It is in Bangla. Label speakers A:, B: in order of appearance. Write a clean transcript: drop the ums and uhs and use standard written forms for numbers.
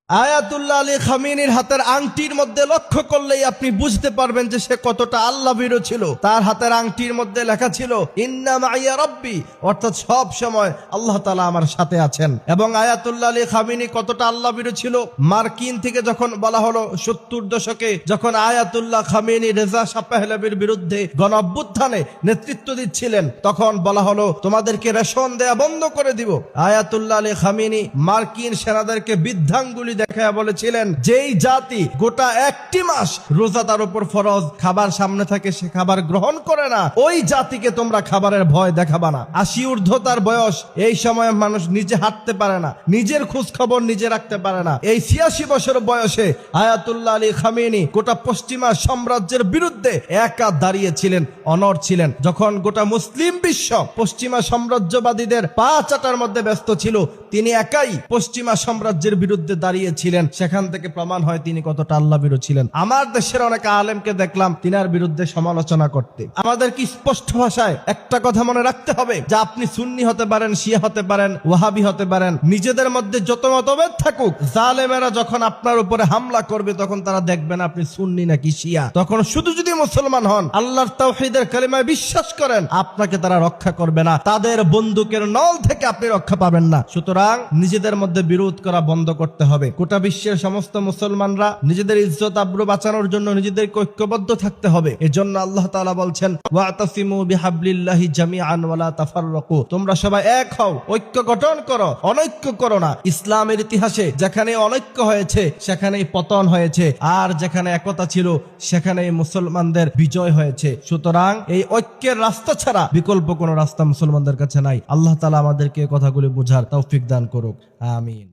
A: আয়াতুল্লাহ আলী খামেনির হাতের আংটির মধ্যে লক্ষ্য করলেই আপনি বুঝতে পারবেন যে সে কতটা আল্লাহ ভীরু ছিল। তার হাতের আংটির মধ্যে লেখা ছিল ইন্না মাইয়া রাব্বি, অর্থাৎ সব সময় আল্লাহ তাআলা আমার সাথে আছেন। এবং আয়াতুল্লাহ আলী খামেনি কতটা আল্লাহ ভীরু ছিল, মার্কিন থেকে যখন বলা হলো 70 দশকে যখন আয়াতুল্লাহ খামেনি রেজা শাহ পাহলভীর বিরুদ্ধে গণ অভ্যুত্থানে নেতৃত্ব দিচ্ছিলেন, তখন বলা হলো তোমাদেরকে রেশন দেয়া বন্ধ করে দিব। আয়াতুল্লাহ আলী খামেনি মার্কিন সেনাদেরকে বৃদ্ধাঙ্গুলি দেখায়া বলেছিলেন, যেই জাতি গোটা একটি মাস রোজা তার উপর ফরজ, খাবার সামনে থাকে সে খাবার গ্রহণ করে না, ওই জাতিকে তোমরা খাবারের ভয় দেখাবা না। 80 ঊর্ধ্ব তার বয়স, এই সময় মানুষ নিজে হাঁটতে পারে না, নিজের খোঁজ খবর নিজে রাখতে পারে না। এই 86 বছর বয়সে আয়াতুল্লাহ আলী খামেনি গোটা পশ্চিমা সাম্রাজ্যের বিরুদ্ধে একা দাঁড়িয়েছিলেন, অনড় ছিলেন। যখন গোটা মুসলিম বিশ্ব পশ্চিমা সাম্রাজ্যবাদীদের পা চাটার মধ্যে ব্যস্ত ছিল, তিনি একাই পশ্চিমা সাম্রাজ্যের বিরুদ্ধে দাঁড়িয়েছিলেন। সেখান থেকে প্রমাণ হয় তিনি কতটা আল্লাহ ভীরু ছিলেন। আমার দেশের অনেক আলেমকে দেখলাম তিনার বিরুদ্ধে সমালোচনা করতে। আমাদের কি স্পষ্ট ভাষায় একটা কথা মনে রাখতে হবে যে আপনি সুন্নি হতে পারেন, শিয়া হতে পারেন, ওয়াহাবি হতে পারেন, নিজেদের মধ্যে যত মতভেদ থাকুক, জালেমেরা যখন আপনার উপরে হামলা করবে তখন তারা দেখবেন আপনি সুন্নি নাকি শিয়া। তখন শুধু যদি মুসলমান হন, আল্লাহর তাওহীদের কালিমায় বিশ্বাস করেন, আপনাকে তারা রক্ষা করবে না। তাদের বন্দুকের নল থেকে আপনি রক্ষা পাবেন না। সুতরাং নিজেদের মধ্যে বিরোধ করা বন্ধ করতে হবে। গোটা বিশ্বের সমস্ত মুসলমানরা নিজেদের ইজ্জত আবরু বাঁচানোর জন্য নিজেদেরকে ঐক্যবদ্ধ থাকতে হবে। এজন্য আল্লাহ তাআলা বলছেন ওয়াতাসিমু বিহাবলিল্লাহি জামিআন ওয়ালা তাফাররাকু, তোমরা সবাই এক হও, ঐক্য গঠন করো, অনৈক্য করো না। ইসলামের ইতিহাসে যেখানে অনৈক্য হয়েছে সেখানেই পতন হয়েছে, আর যেখানে একতা ছিল সেখানেই মুসলমানদের বিজয় হয়েছে। সুতরাং এই ঐক্যের রাস্তা ছাড়া বিকল্প কোনো রাস্তা মুসলমানদের কাছে নাই। আল্লাহ তাআলা আমাদেরকে এই কথাগুলি বোঝার তৌফিক দান করুক, আমিন।